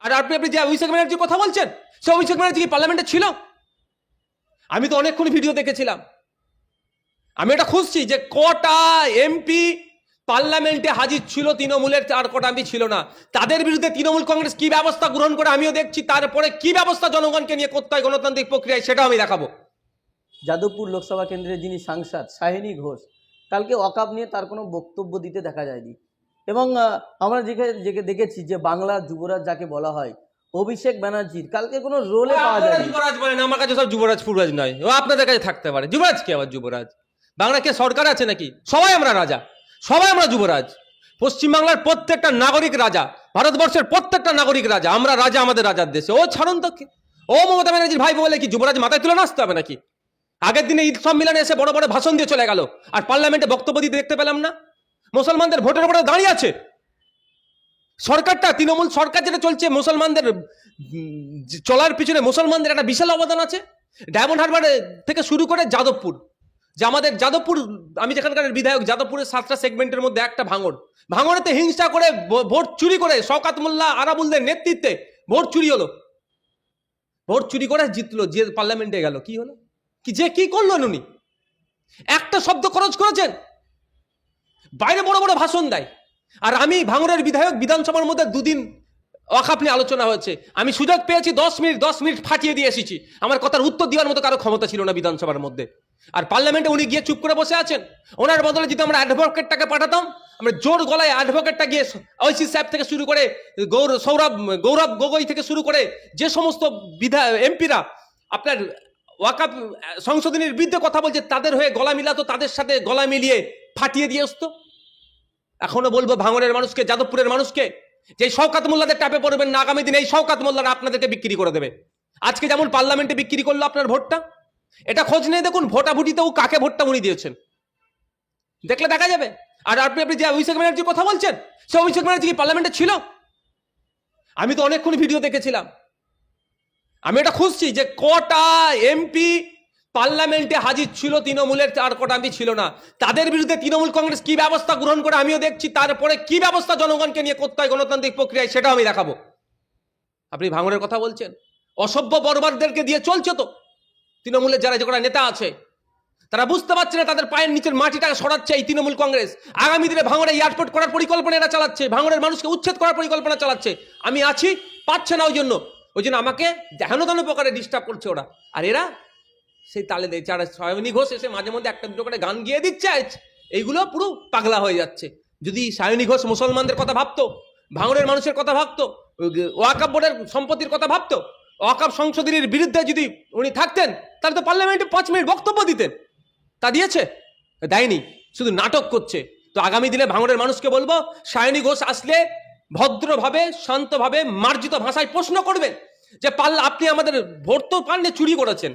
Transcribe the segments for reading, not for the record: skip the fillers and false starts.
আর আপনি আপনি যে অভিষেক ব্যানার্জির কথা বলছেন, সে অভিষেক ব্যানার্জি কি পার্লামেন্টে ছিল? আমি তো অনেকক্ষণ ভিডিও দেখেছিলাম। আমি এটা খুঁজছি যে কটা এমপি পার্লামেন্টে হাজির ছিল তৃণমূলের, আর কটা এমপি ছিল না। তাদের বিরুদ্ধে তৃণমূল কংগ্রেস কি ব্যবস্থা গ্রহণ করে আমিও দেখছি, তারপরে কি ব্যবস্থা জনগণকে নিয়ে করতে হয় গণতান্ত্রিক প্রক্রিয়ায় সেটাও আমি দেখাবো। যাদবপুর লোকসভা কেন্দ্রের যিনি সাংসদ শাহিনী ঘোষ, কালকে ওয়াকআপ নিয়ে তার কোনো বক্তব্য দিতে দেখা যায়নি। এবং আমরা দেখেছি যে বাংলার যুবরাজ যাকে বলা হয় অভিষেক ব্যানার্জির কালকে কোনো রোলে পাওয়া যায়নি। যুবরাজ বলেন, আমার কাছে সব যুবরাজ ফুররাজ নয়, ও আপনাদের কাছে থাকতে পারে। যুবরাজ কি আবার যুবরাজ? বাংলা কে সরকার আছে নাকি? সবাই আমরা রাজা, সবাই আমরা যুবরাজ। পশ্চিমবাংলার প্রত্যেকটা নাগরিক রাজা, ভারতবর্ষের প্রত্যেকটা নাগরিক রাজা। আমরা রাজা আমাদের রাজার দেশে। ও ছাড়ুন তো, ও মমতা ব্যানার্জির ভাই বলে কি যুবরাজ মাথায় তুলে নাচতে হবে নাকি? আগের দিনে ঈদ সম্মেলনে এসে বড় বড় ভাষণ দিয়ে চলে গেল, আর পার্লামেন্টে বক্তব্য দিতে দেখতে পেলাম না। মুসলমানদের ভোটের উপরে দাঁড়িয়ে আছে সরকারটা, তৃণমূল সরকার যেটা চলছে। মুসলমানদের চলার পিছনে মুসলমানদের একটা বিশাল অবদান আছে। ডায়মন্ড হারবার থেকে শুরু করে যাদবপুর, যে আমাদের যাদবপুর, আমি যেখানকার বিধায়ক, যাদবপুরের 7টা সেগমেন্টের মধ্যে একটা ভাঙড়েতে হিংসা করে ভোট চুরি করে শওকত মোল্লা আরাবুলদের নেতৃত্বে ভোট চুরি হলো। ভোট চুরি করে জিতলো, যে পার্লামেন্টে গেল। কি হলো? কি করলেন উনি? একটা শব্দ খরচ করেছেন? বাইরে বড় বড় ভাষণ দেয়। আর আমি ভাঙড়ের বিধায়ক, বিধানসভার মধ্যে 2 দিন ওয়াকআপ নিয়ে আলোচনা হয়েছে, আমি সুযোগ পেয়েছি 10 মিনিট ফাটিয়ে দিয়ে এসেছি। আমার কথার উত্তর দেওয়ার মতো কারো ক্ষমতা ছিল না বিধানসভার মধ্যে। আর পার্লামেন্টে উনি গিয়ে চুপ করে বসে আছেন। ওনার বদলে যদি আমরা অ্যাডভোকেটটাকে পাঠাতাম, আমরা জোর গলায় অ্যাডভোকেটটা গিয়ে ঐসি সাহেব থেকে শুরু করে গৌরব গগৈ থেকে শুরু করে যে সমস্ত এমপিরা আপনার ওয়াকআপ সংশোধনীর বিরুদ্ধে কথা বলছে তাদের হয়ে গলা মিলাতো, তাদের সাথে গলা মিলিয়ে ফাটিয়ে দিয়ে আসতো। এখনো বলবো ভাঙড়ের মানুষকে, যাদবপুরের মানুষকে, যে শওকত মোল্লাদের টাপে পড়বেন না। আগামী দিনে এই শওকত মোল্লারা আপনাদেরকে বিক্রি করে দেবে। আজকে যেমন পার্লামেন্টে বিক্রি করলো আপনার ভোটটা, এটা খোঁজ নিয়ে দেখুন ভোটাভুটিতেও কাকে ভোটটা উনি দিয়েছেন, দেখলে দেখা যাবে। আর আপনি আপনি যে অভিষেক ব্যানার্জির কথা বলছেন, সে অভিষেক ব্যানার্জি কি পার্লামেন্টে ছিল? আমি তো অনেকক্ষণ ভিডিও দেখেছিলাম। আমি এটা খুঁজছি যে কটা এমপি পার্লামেন্টে হাজির ছিল তৃণমূলের, আর কটা এমপি ছিল না। তাদের বিরুদ্ধে তৃণমূল কংগ্রেস কি ব্যবস্থা গ্রহণ করে আমিও দেখছি, তারপরে কি ব্যবস্থা জনগণকে নিয়ে করতে হয় গণতান্ত্রিক প্রক্রিয়ায় সেটাও আমি দেখাবো। আপনি ভাঙড়ের কথা বলছেন, অসভ্য বর্বরদেরকে দিয়ে চলছে তো। তৃণমূলের যারা যে কটা নেতা আছে তারা বুঝতে পারছে না তাদের পায়ের নিচের মাটিটাকে সরাচ্ছে এই তৃণমূল কংগ্রেস। আগামী দিনে ভাঙড়ে এয়ারপোর্ট করার পরিকল্পনা এরা চালাচ্ছে, ভাঙড়ের মানুষকে উচ্ছেদ করার পরিকল্পনা চালাচ্ছে। আমি আছি, পাচ্ছে না, ওই জন্য আমাকে হেন তেন প্রকারে ডিস্টার্ব করছে ওরা। আর এরা সেই তালে দিচ্ছে। আর সায়নী ঘোষ এসে মাঝে মধ্যে একটা দুটো করে গান গিয়ে দিচ্ছে, এইগুলো পুরো পাগলা হয়ে যাচ্ছে। যদি সায়নী ঘোষ মুসলমানদের কথা ভাবতো, ভাঙড়ের মানুষের কথা ভাবতো, ওয়াকআপ বোর্ডের সম্পত্তির কথা ভাবতো, ওয়াকআপ সংশোধনীর বিরুদ্ধে যদি উনি থাকতেন, তাহলে তো পার্লামেন্টে 5 মিনিট বক্তব্য দিতেন। তা দিয়েছে? দেয়নি, শুধু নাটক করছে। তো আগামী দিনে ভাঙড়ের মানুষকে বলবো, সায়নী ঘোষ আসলে ভদ্রভাবে, শান্তভাবে, মার্জিত ভাষায় প্রশ্ন করবেন যে আপনি আমাদের ভোট তো পাননি, চুরি করেছেন,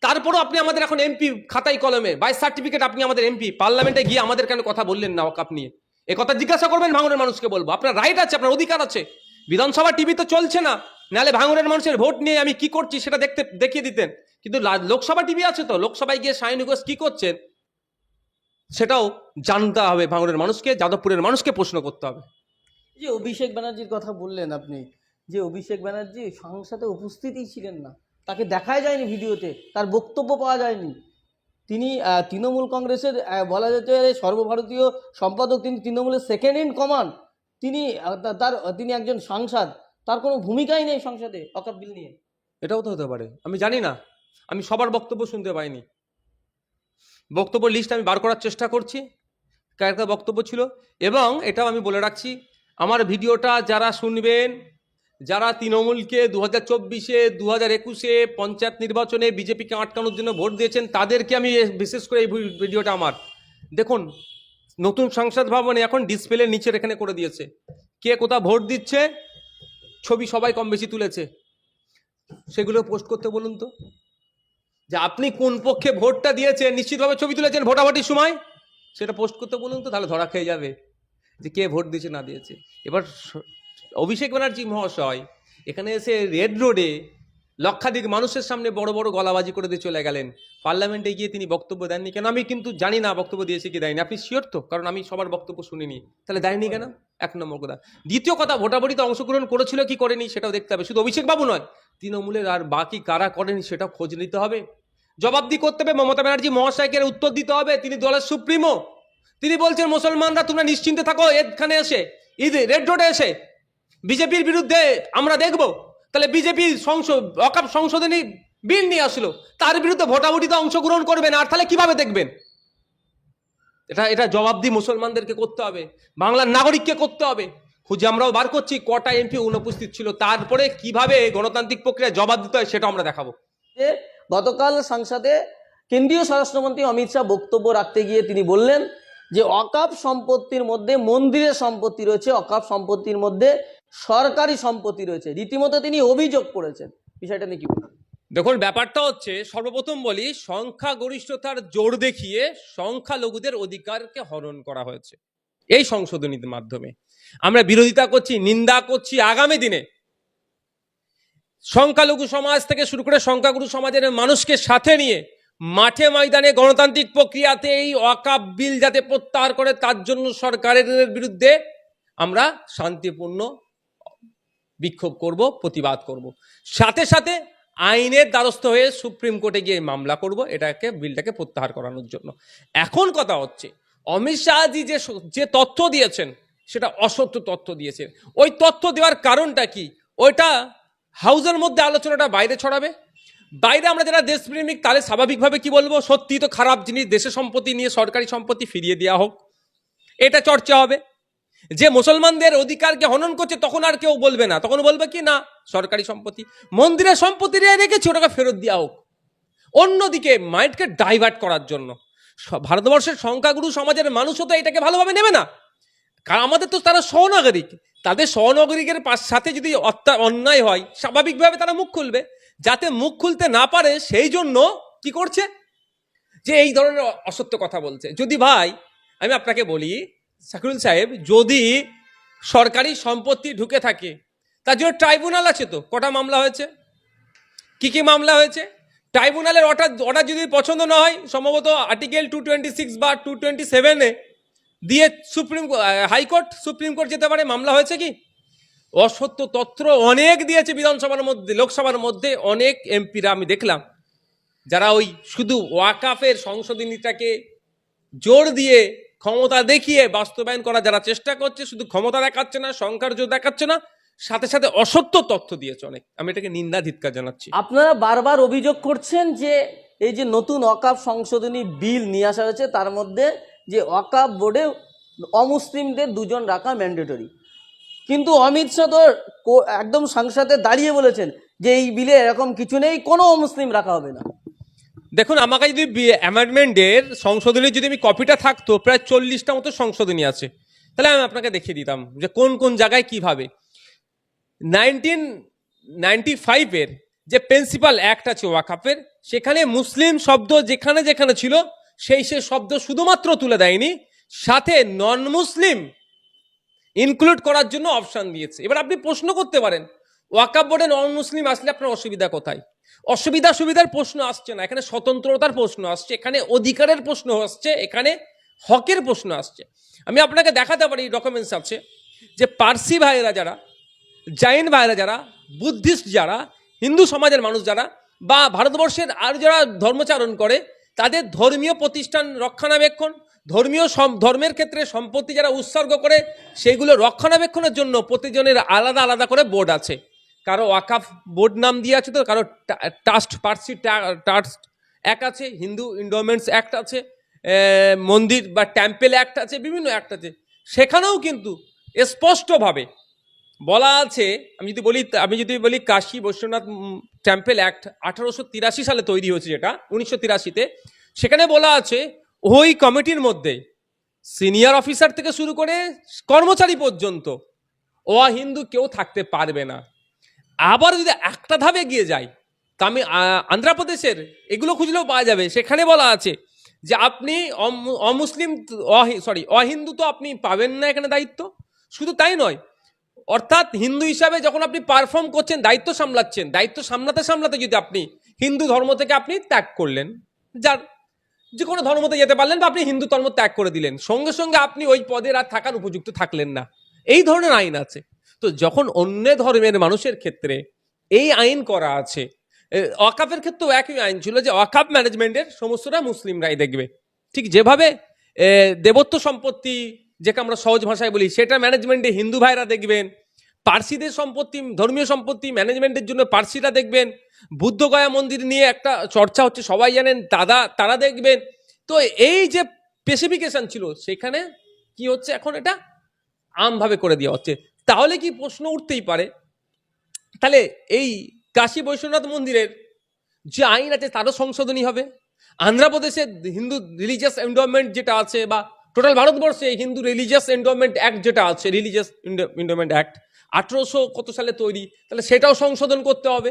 তারপরও আপনি আমাদের এখন এমপি খাতায় কলমে বাই সার্টিফিকেট, আপনি আমাদের এমপি, পার্লামেন্টে গিয়ে আমাদের কেন কথা বললেন না ওয়াকআপ নিয়ে? এ কথা জিজ্ঞাসা করবেন ভাঙড়ের মানুষকে। বলবো আপনার রাইট আছে, আপনার অধিকার আছে। বিধানসভা টিভি তো চলছে না, নাহলে ভাঙড়ের মানুষের ভোট নিয়ে আমি কি করছি সেটা দেখিয়ে দিতেন। কিন্তু লোকসভা টিভি আছে, তো লোকসভায় গিয়ে সায়নী ঘোষ কি করছেন সেটাও জানতে হবে ভাঙড়ের মানুষকে, যাদবপুরের মানুষকে প্রশ্ন করতে হবে। যে অভিষেক ব্যানার্জির কথা বললেন আপনি, যে অভিষেক ব্যানার্জি সংসদে উপস্থিতই ছিলেন না, তাকে দেখাই যায়নি ভিডিওতে, তার বক্তব্য পাওয়া যায়নি। তিনি তৃণমূল কংগ্রেসের বলা যেতে পারে সর্বভারতীয় সম্পাদক, তিনি তৃণমূলের সেকেন্ড ইন কমান্ড। তিনি তিনি একজন সাংসদ, তার কোনো ভূমিকাই নেই সংসদে ওয়াকআপ বিল নিয়ে। এটাও তো হতে পারে, আমি জানি না, আমি সবার বক্তব্য শুনতে পাইনি। বক্তব্য লিস্ট আমি বার করার চেষ্টা করছি, কার বক্তব্য ছিল। এবং এটাও আমি বলে রাখছি, আমার ভিডিওটা যারা শুনবেন, যারা তৃণমূলকে 2024-এ 2021-এ পঞ্চায়েত নির্বাচনে বিজেপিকে আটকানোর জন্য ভোট দিয়েছেন, তাদেরকে আমি বিশেষ করে এই ভিডিওটা আমার দেখুন। নতুন সংসদ ভবনে এখন ডিসপ্লের নিচের এখানে করে দিয়েছে, কে কোথাও ভোট দিচ্ছে, ছবি সবাই কম বেশি তুলেছে, সেগুলো পোস্ট করতে বলুন তো। যে আপনি কোন পক্ষে ভোটটা দিয়েছেন, নিশ্চিতভাবে ছবি তুলেছেন ভোটাভুটির সময়, সেটা পোস্ট করতে বলুন তো, তাহলে ধরা খেয়ে যাবে যে কে ভোট দিয়েছে না দিয়েছে। এবার অভিষেক ব্যানার্জি মহাশয় এখানে এসে রেড রোডে লক্ষাধিক মানুষের সামনে বড় বড় গলাবাজি করে দিয়ে চলে গেলেন। পার্লামেন্টে গিয়ে তিনি বক্তব্য দেননি কেন? আমি কিন্তু জানি না বক্তব্য দিয়েছে কি দেয়নি। আপনি শিওর তো? কারণ আমি সবার বক্তব্য শুনিনি। তাহলে দেয়নি কেন? এক নম্বর কথা। দ্বিতীয় কথা, ভোটাভুটিতে অংশগ্রহণ করেছিল কি করেনি সেটাও দেখতে হবে। শুধু অভিষেক বাবু নয়, তৃণমূলের আর বাকি কারা করেনি সেটাও খোঁজ নিতে হবে, জবাবদি করতে হবে। মমতা ব্যানার্জি মহাশয়কে উত্তর দিতে হবে। তিনি দলের সুপ্রিমো। তিনি বলছেন মুসলমানরা তোমরা নিশ্চিন্তে থাকো, এখানে এসে রেড রোডে এসে বিজেপির বিরুদ্ধে আমরা দেখব। তাহলে বিজেপি অকাপ সংশোধনী বিল নিয়ে আসলো, তার বিরুদ্ধে ভোটাভুটিতে অংশগ্রহণ করবেন, আর তাহলে কিভাবে দেখবেন? এটা জবাবদি মুসলমানদেরকে করতে হবে, বাংলার নাগরিককে করতে হবে। খুঁজে আমরাও বার করছি কটা এমপি অনুপস্থিত ছিল, তারপরে কিভাবে গণতান্ত্রিক প্রক্রিয়া জবাব দিতে হয় সেটা আমরা দেখাবো। যে গতকাল সংসদে কেন্দ্রীয় স্বরাষ্ট্রমন্ত্রী অমিত শাহ বক্তব্য রাখতে গিয়ে তিনি বললেন যে অকাপ সম্পত্তির মধ্যে মন্দিরের সম্পত্তি রয়েছে, অকাপ সম্পত্তির মধ্যে সরকারি সম্পত্তি রয়েছে। রীতিমতো তিনি অভিযোগ করেছেন। বিষয়টা নিয়ে কি বলবেন? দেখুন, ব্যাপারটা হচ্ছে, সর্বপ্রথম বলি, সংখ্যাগরিষ্ঠতার জোর দেখিয়ে সংখ্যালঘুদের অধিকারকে হরণ করা হয়েছে এই সংশোধনীর মাধ্যমে। আমরা বিরোধিতা করছি, নিন্দা করছি। আগামী দিনে সংখ্যালঘু সমাজ থেকে শুরু করে সংখ্যাগুরু সমাজের মানুষকে সাথে নিয়ে মাঠে ময়দানে গণতান্ত্রিক প্রক্রিয়াতে এই ওয়াকফ বিল যাতে প্রত্যাহার করে, তার জন্য সরকারের বিরুদ্ধে আমরা শান্তিপূর্ণ বিক্ষোভ করব, প্রতিবাদ করব। সাথে সাথে আইনের দ্বারস্থ হয়ে সুপ্রিম কোর্টে গিয়ে মামলা করব বিলটাকে প্রত্যাহার করানোর জন্য। এখন কথা হচ্ছে, অমিত শাহজি যে তথ্য দিয়েছেন সেটা অসত্য তথ্য দিয়েছেন। ওই তথ্য দেওয়ার কারণটা কি? ওইটা হাউসের মধ্যে আলোচনাটা বাইরে ছড়াবে। বাইরে আমরা যারা দেশপ্রেমিক তাহলে স্বাভাবিকভাবে কি বলবো, সত্যি তো খারাপ জিনিস, দেশের সম্পত্তি নিয়ে সরকারি সম্পত্তি ফিরিয়ে দেওয়া হোক, এটা চর্চা হবে। যে মুসলমানদের অধিকারকে হনন করছে তখন আর কেউ বলবে না, তখন বলবে কি না সরকারি সম্পত্তি, মন্দিরের সম্পত্তি রেখেছে ওটাকে ফেরত দেওয়া হোক। অন্যদিকে মাইন্ডকে ডাইভার্ট করার জন্য ভারতবর্ষের সংখ্যাগুরু সমাজের মানুষও তো এটাকে ভালোভাবে নেবে না, কারণ আমাদের তো তারা সহনাগরিক। তাদের সহনাগরিকের সাথে যদি অন্যায় হয় স্বাভাবিকভাবে তারা মুখ খুলবে। যাতে মুখ খুলতে না পারে সেই জন্য কি করছে, যে এই ধরনের অসত্য কথা বলছে। যদি ভাই আমি আপনাকে বলি শাকিরুল সাহেব, যদি সরকারি সম্পত্তি ঢুকে থাকে তার জন্য ট্রাইব্যুনাল আছে, তো কটা মামলা হয়েছে, কি কি মামলা হয়েছে? ট্রাইব্যুনালের অর্ডার যদি পছন্দ না হয়, সম্ভবত আর্টিকেল 226 বা 227 দিয়ে হাইকোর্ট সুপ্রিম কোর্ট যেতে পারে, মামলা হয়েছে কি? অসত্য তথ্য অনেক দিয়েছে বিধানসভার মধ্যে, লোকসভার মধ্যে অনেক এমপিরা আমি দেখলাম, যারা ওই শুধু ওয়াকফের সংশোধনীটাকে জোর দিয়ে ক্ষমতা দেখিয়ে বাস্তবায়ন করা যারা চেষ্টা করছে, শুধু ক্ষমতা দেখাচ্ছে না, সংখ্যার জোর দেখাচ্ছে না, সাথে সাথে অসত্য তথ্য দিয়েছে অনেক। আমি এটাকে নিন্দা ধিক্কার জানাচ্ছি। আপনারা বারবার অভিযোগ করছেন যে এই যে নতুন ওয়াকফ সংশোধনী বিল নিয়ে আসা হয়েছে, তার মধ্যে যে ওয়াকফ বোর্ডে অমুসলিমদের 2 জন রাখা ম্যান্ডেটরি, কিন্তু অমিত শাহ তো একদম সংসদে দাঁড়িয়ে বলেছেন যে এই বিলে এরকম কিছু নেই, কোনো অমুসলিম রাখা হবে না। দেখুন, আমাকে যদি অ্যামেন্ডমেন্টের সংশোধনীর যদি আমি কপিটা থাকতো, প্রায় 40টা মতো সংশোধনী আছে, তাহলে আমি আপনাকে দেখিয়ে দিতাম যে কোন কোন জায়গায় কিভাবে। 1995-এর যে প্রিন্সিপাল অ্যাক্ট আছে ওয়াকফের, সেখানে মুসলিম শব্দ যেখানে যেখানে ছিল সেই শব্দ শুধুমাত্র তুলে দেয়নি, সাথে নন মুসলিম ইনক্লুড করার জন্য অপশন দিয়েছে। এবার আপনি প্রশ্ন করতে পারেন, ওয়াকফ বোর্ডে নন মুসলিম আসলে আপনার অসুবিধা কোথায়? সুবিধার প্রশ্ন আসছে না, এখানে স্বতন্ত্রতার প্রশ্ন আসছে, এখানে অধিকারের প্রশ্ন আসছে, এখানে হকের প্রশ্ন আসছে। আমি আপনাকে দেখাতে পারি, ডকুমেন্টস আছে, যে পার্সি ভাইয়েরা যারা, জৈন ভাইয়েরা যারা, বুদ্ধিস্ট যারা, হিন্দু সমাজের মানুষ যারা, বা ভারতবর্ষের আর যারা ধর্মচারণ করে, তাদের ধর্মীয় প্রতিষ্ঠান রক্ষণাবেক্ষণ, ধর্মের ক্ষেত্রে সম্পত্তি যারা উৎসর্গ করে সেগুলো রক্ষণাবেক্ষণের জন্য প্রতিজনের আলাদা আলাদা করে বোর্ড আছে। কারো ওয়াকফ বোর্ড নাম দিয়ে আছে, তো কারো ট্রাস্ট, পার্সি ট্রাস্ট অ্যাক্ট আছে, হিন্দু এন্ডোমেন্টস অ্যাক্ট আছে, মন্দির বা টেম্পেল অ্যাক্ট আছে, বিভিন্ন অ্যাক্ট আছে। সেখানেও কিন্তু স্পষ্টভাবে বলা আছে, আমি যদি বলি কাশী বৈশ্বনাথ টেম্পেল অ্যাক্ট 1883 সালে তৈরি হয়েছে, যেটা 1983-তে, সেখানে বলা আছে ওই কমিটির মধ্যে সিনিয়র অফিসার থেকে শুরু করে কর্মচারী পর্যন্ত অহিন্দু কেউ থাকতে পারবে না। আবার যদি একটা ধাপে গিয়ে যায়, তা আমি আন্ধ্রপ্রদেশের এগুলো খুঁজলেও পাওয়া যাবে, সেখানে বলা আছে যে আপনি অহিন্দু তো আপনি পাবেন না এখানে দায়িত্ব। শুধু তাই নয়, অর্থাৎ হিন্দু হিসাবে যখন আপনি পারফর্ম করছেন, দায়িত্ব সামলাচ্ছেন, দায়িত্ব সামলাতে সামলাতে যদি আপনি হিন্দু ধর্ম থেকে আপনি ত্যাগ করলেন, যার যে কোনো ধর্মতে যেতে পারলেন বা আপনি হিন্দু ধর্ম ত্যাগ করে দিলেন, সঙ্গে সঙ্গে আপনি ওই পদের আর থাকার উপযুক্ত থাকলেন না, এই ধরনের আইন আছে। তো যখন অন্য ধর্মের মানুষের ক্ষেত্রে এই আইন করা আছে, ওয়াকাফের ক্ষেত্রেও একই আইন ছিল যে ওয়াকাফ ম্যানেজমেন্টের সমস্তটা মুসলিমরাই দেখবে। ঠিক যেভাবে দেবত্ব সম্পত্তি, যেটা আমরা সহজ ভাষায় বলি, সেটা ম্যানেজমেন্টে হিন্দু ভাইরা দেখবেন, পার্সিদের সম্পত্তি, ধর্মীয় সম্পত্তি ম্যানেজমেন্টের জন্য পার্সিরা দেখবেন, বুদ্ধগয়া মন্দির নিয়ে একটা চর্চা হচ্ছে সবাই জানেন, তারা দেখবেন। তো এই যে স্পেসিফিকেশন ছিল সেখানে কি হচ্ছে, এখন এটা আমভাবে করে দেওয়া হচ্ছে। তাহলে কি প্রশ্ন উঠতেই পারে, তাহলে এই কাশী বৈশ্বনাথ মন্দিরের যে আইন আছে তারও সংশোধনী হবে? আন্ধ্রপ্রদেশে হিন্দু রিলিজিয়াস এন্ডোমেন্ট যেটা আছে, বা টোটাল ভারতবর্ষে হিন্দু রিলিজিয়াস এন্ডোমেন্ট অ্যাক্ট যেটা আছে, রিলিজিয়াস এন্ডোমেন্ট অ্যাক্ট 1800 কত সালে তৈরি, তাহলে সেটাও সংশোধন করতে হবে।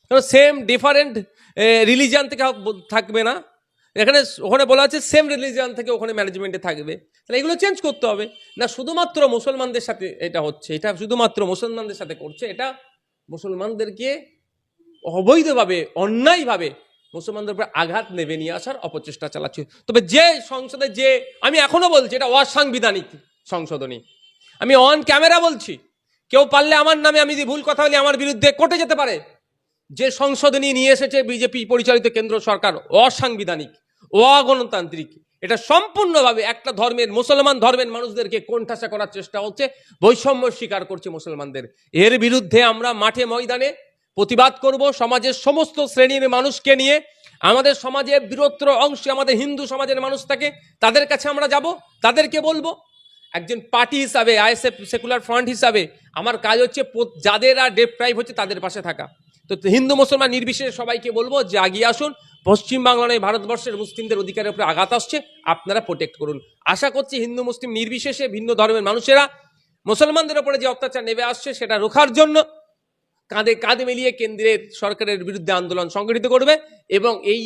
কারণ সেম ডিফারেন্ট রিলিজিয়ান থেকে থাকবে না, এখানে ওখানে বলা আছে সেম রিলিজিয়ান থেকে ওখানে ম্যানেজমেন্টে থাকবে, তাহলে এগুলো চেঞ্জ করতে হবে না। শুধুমাত্র মুসলমানদের সাথে এটা হচ্ছে, এটা শুধুমাত্র মুসলমানদের সাথে করছে, এটা মুসলমানদেরকে অবৈধভাবে, অন্যায়ভাবে মুসলমানদের উপর আঘাত নেবে নিয়ে আসার অপচেষ্টা চালাচ্ছে। তবে যে সংসদে, যে আমি এখনো বলছি এটা অসাংবিধানিক সংশোধনী, আমি অন ক্যামেরা বলছি, কেউ পারলে আমার নামে, আমি যদি ভুল কথা বলি আমার বিরুদ্ধে কোর্টে যেতে পারে। যে সংশোধনী নিয়ে এসেছে বিজেপি পরিচালিত কেন্দ্র সরকার, অসাংবিধানিক, অগণতান্ত্রিক, এটা সম্পূর্ণভাবে একটা ধর্মের, মুসলমান ধর্মের মানুষদেরকে কোণঠাসা করার চেষ্টা হচ্ছে, বৈষম্য স্বীকার করছে মুসলমানদের। এর বিরুদ্ধে আমরা মাঠে ময়দানে প্রতিবাদ করব, সমাজের সমস্ত শ্রেণীর মানুষকে নিয়ে। আমাদের সমাজে বৃহত্তর অংশে আমাদের হিন্দু সমাজের মানুষ থাকে, তাদের কাছে আমরা যাব, তাদেরকে বলবো। একজন পার্টি হিসাবে, আইএসএফ সেকুলার ফ্রন্ট হিসাবে আমার কাজ হচ্ছে যাদের আর ডেপ্রাইভ হচ্ছে তাদের পাশে থাকা। তো হিন্দু মুসলমান নির্বিশেষে সবাইকে বলবো যে এগিয়ে আসুন, পশ্চিমবাংলা নয় ভারতবর্ষের মুসলিমদের অধিকারের উপরে আঘাত আসছে, আপনারা প্রোটেক্ট করুন। আশা করছি হিন্দু মুসলিম নির্বিশেষে ভিন্ন ধর্মের মানুষেরা মুসলমানদের উপরে যে অত্যাচার নেমে আসছে সেটা রোখার জন্য কাঁধে কাঁধে মিলিয়ে কেন্দ্রের সরকারের বিরুদ্ধে আন্দোলন সংগঠিত করবে এবং এই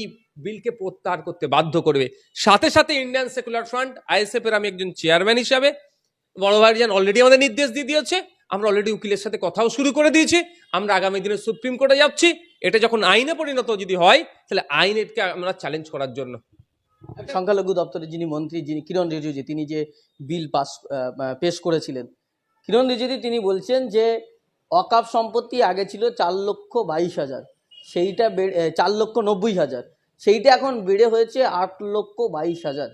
বিলকে প্রত্যাহার করতে বাধ্য করবে। সাথে সাথে ইন্ডিয়ান সেকুলার ফ্রন্ট, আইএসএফ এর আমি একজন চেয়ারম্যান হিসাবে, বড় ভাইজান অলরেডি আমাদের নির্দেশ দিয়ে দিয়েছে, আমরা অলরেডি উকিলের সাথে কথাও শুরু করে দিয়েছি, আমরা আগামী দিনে সুপ্রিম কোর্টে যাচ্ছি। এটা যখন আইনে পরিণত যদি হয়, তাহলে আইনকে আমরা চ্যালেঞ্জ করার জন্য। সংখ্যালঘু দপ্তরের যিনি মন্ত্রী, যিনি কিরণ রিজিজু, তিনি যে বিল পেশ করেছিলেন, কিরণ রিজিজু তিনি বলছেন যে অকাপ সম্পত্তি আগে ছিল 4,22,000, সেইটা 4,90,000, সেইটা এখন বেড়ে হয়েছে 8,22,000।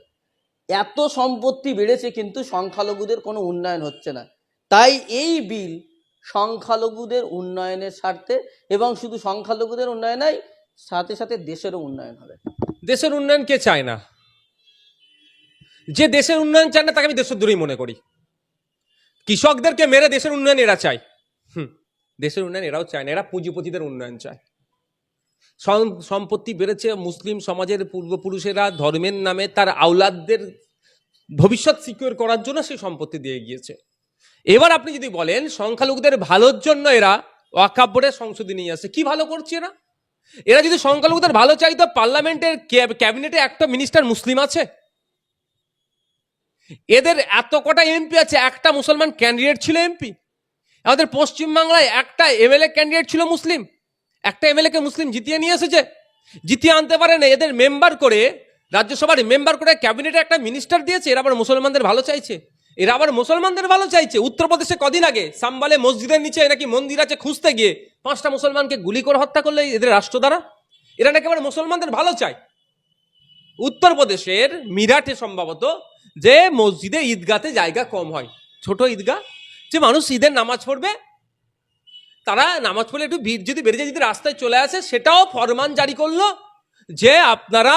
এত সম্পত্তি বেড়েছে কিন্তু সংখ্যালঘুদের কোনো উন্নয়ন হচ্ছে না। তাই এই বিল সংখ্যালঘুদের উন্নয়নের স্বার্থে, এবং শুধু সংখ্যালঘুদের উন্নয়ন নয়, সাথে সাথে দেশেরও উন্নয়ন হবে। দেশের উন্নয়ন কে চায় না? যে দেশের উন্নয়ন চায় না তাকে আমি দেশদ্রোহী মনে করি। কৃষকদেরকে মেরে দেশের উন্নয়ন এরা চায়, দেশের উন্নয়ন এরাও চায় না, এরা পুঁজিপতিদের উন্নয়ন চায়। সম্পত্তি বেড়েছে, মুসলিম সমাজের পূর্বপুরুষেরা ধর্মের নামে তার আওলাদদের ভবিষ্যৎ সিকিউর করার জন্য সেই সম্পত্তি দিয়ে গিয়েছে। এবার আপনি যদি বলেন সংখ্যালঘুদের ভালোর জন্য এরা ওয়াকফ বোর্ডের সংশোধনী নিয়ে আসে, কি ভালো করছে এরা? এরা যদি সংখ্যালঘুদের ভালো চাইতো, পার্লামেন্টের ক্যাবিনেটে একটা মিনিস্টার মুসলিম আছে? এদের এত কটা এমপি আছে, একটা মুসলমান ক্যান্ডিডেট ছিল এমপি? আমাদের পশ্চিমবাংলায় একটা এমএলএ ক্যান্ডিডেট ছিল মুসলিম, একটা এমএলএ কে মুসলিম জিতিয়ে নিয়ে এসেছে। জিতিয়ে আনতে পারে না, এদের মেম্বার করে, রাজ্যসভার মেম্বার করে ক্যাবিনেটে একটা মিনিস্টার দিয়েছে। এরা আবার মুসলমানদের ভালো চাইছে, এরা আবার মুসলমানদের ভালো চাইছে। উত্তরপ্রদেশে কদিন আগে সাম্বালে মসজিদের নিচে নাকি মন্দির আছে, খুঁজতে গিয়ে 5টা মুসলমানকে গুলি করে হত্যা করলে এদের রাষ্ট্র দ্বারা। এরা নাকি আবার মুসলমানদের ভালো চায়। উত্তরপ্রদেশের মিরাটে সম্ভবত, যে মসজিদে ঈদগাতে জায়গা কম হয়, ছোট ঈদগাহ, যে মানুষ ঈদের নামাজ পড়বে, তারা নামাজ পড়লে একটু ভিড় যদি বেড়ে যায়, যদি রাস্তায় চলে আসে, সেটাও ফরমান জারি করলো যে আপনারা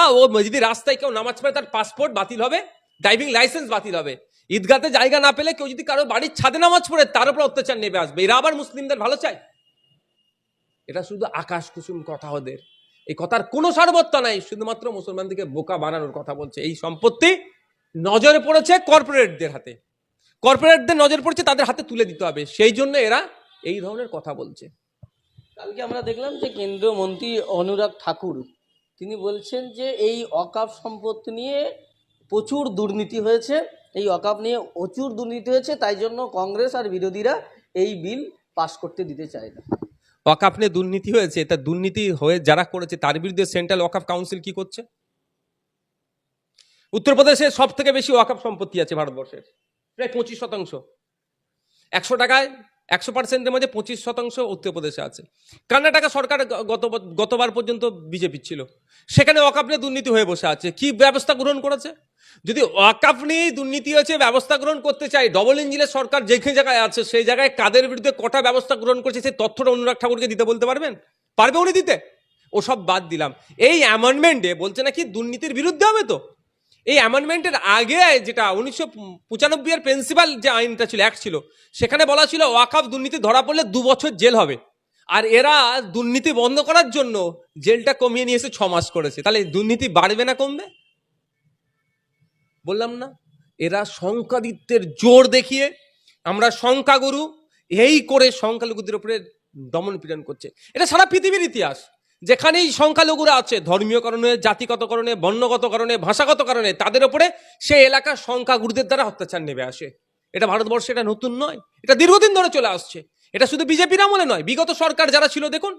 যদি রাস্তায় কেউ নামাজ পড়ে তার পাসপোর্ট বাতিল হবে, ড্রাইভিং লাইসেন্স বাতিল হবে। ঈদগাতে জায়গা না পেলে কেউ যদি কারো বাড়ির ছাদে নামাজ পড়ে, তার উপর অত্যাচার নেমে আসবে। এরা আবার মুসলিমদের ভালো চায়? এটা শুধু আকাশ কুসুম কথা ওদের, এই কথার কোনো সারবত্তা নাই, শুধুমাত্র মুসলমানদেরকে বোকা বানানোর কথা বলছে। এই সম্পত্তি নজরে পড়েছে কর্পোরেটদের হাতে, কর্পোরেটদের নজর পড়ছে, তাদের হাতে তুলে দিতে হবে, সেই জন্য এরা এই ধরনের কথা বলছে। কালকে আমরা দেখলাম যে কেন্দ্রীয় মন্ত্রী অনুরাগ ঠাকুর তিনি বলছেন যে এই অকাপ সম্পত্তি নিয়ে প্রচুর দুর্নীতি হয়েছে, এই অকাপ নিয়ে প্রচুর দুর্নীতি হয়েছে, তাই জন্য কংগ্রেস আর বিরোধীরা এই বিল পাশ করতে দিতে চায় না। ওয়াকাফ নিয়ে দুর্নীতি হয়েছে, তা দুর্নীতি হয়ে যারা করেছে তার বিরুদ্ধে সেন্ট্রাল ওয়াকাফ কাউন্সিল কি করছে? উত্তরপ্রদেশে সব থেকে বেশি ওয়াকাফ সম্পত্তি আছে ভারতবর্ষের, প্রায় 25%। 100 টাকায় 100%-এর মধ্যে 25% উত্তরপ্রদেশে আছে। কর্ণাটকা সরকার গতবার পর্যন্ত বিজেপি ছিল, সেখানে ওয়াকাফ নিয়ে দুর্নীতি হয়ে বসে আছে। কি ব্যবস্থা গ্রহণ করেছে? যদি ওয়াকাফ নিয়েই দুর্নীতি হয়েছে, ব্যবস্থা গ্রহণ করতে চাই, ডবল ইঞ্জিনের সরকার যেখানে জায়গায় আছে সেই জায়গায় কাদের বিরুদ্ধে কটা ব্যবস্থা গ্রহণ করেছে সেই তথ্যটা অনুরাগ ঠাকুরকে দিতে বলতে পারবেন? পারবে উনি দিতে? ওসব বাদ দিলাম, এই অ্যামেন্ডমেন্টে বলছে নাকি দুর্নীতির বিরুদ্ধে হবে। তো এই অ্যামেন্ডমেন্টের আগে যেটা 1995 এর প্রিন্সিপাল যে আইনটা ছিল, অ্যাক্ট ছিল, সেখানে বলা ছিল ওয়াকাফ দুর্নীতি ধরা পড়লে 2 বছর জেল হবে। আর এরা দুর্নীতি বন্ধ করার জন্য জেলটা কমিয়ে নিয়ে এসে 6 মাস করেছে। তাহলে দুর্নীতি বাড়বে না কমবে? বললাম না, এরা সংখ্যাধিক্যের জোর দেখিয়ে আমরা সংখ্যাগুরু এই করে সংখ্যালঘুদের উপরে দমন পীড়ন করছে। এটা সারা পৃথিবীর ইতিহাস। যেখানেই সংখ্যালঘুরা আছে, ধর্মীয় কারণে, জাতিগত কারণে, বর্ণগত কারণে, ভাষাগত কারণে, তাদের উপরে সেই এলাকার সংখ্যাগুরুদের দ্বারা অত্যাচার নেমে আসে। এটা ভারতবর্ষে এটা নতুন নয়, এটা দীর্ঘদিন ধরে চলে আসছে। এটা শুধু বিজেপির আমলে নয়, বিগত সরকার যারা ছিল দেখুন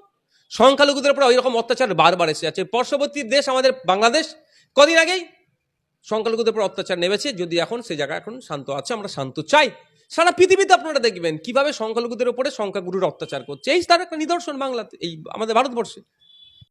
সংখ্যালঘুদের উপরে ওই রকম অত্যাচার বারবার এসে আছে। পার্শ্ববর্তী দেশ আমাদের বাংলাদেশ কদিন আগেই সংখ্যালঘুদের উপর অত্যাচার নেমেছে, যদি এখন সেই জায়গা এখন শান্ত আছে, আমরা শান্ত চাই। সারা পৃথিবীতে আপনারা দেখবেন কিভাবে সংখ্যালঘুদের উপরে সংখ্যাগুরুর অত্যাচার করছে, এই তার একটা নিদর্শন বাংলাতে, এই আমাদের ভারতবর্ষে।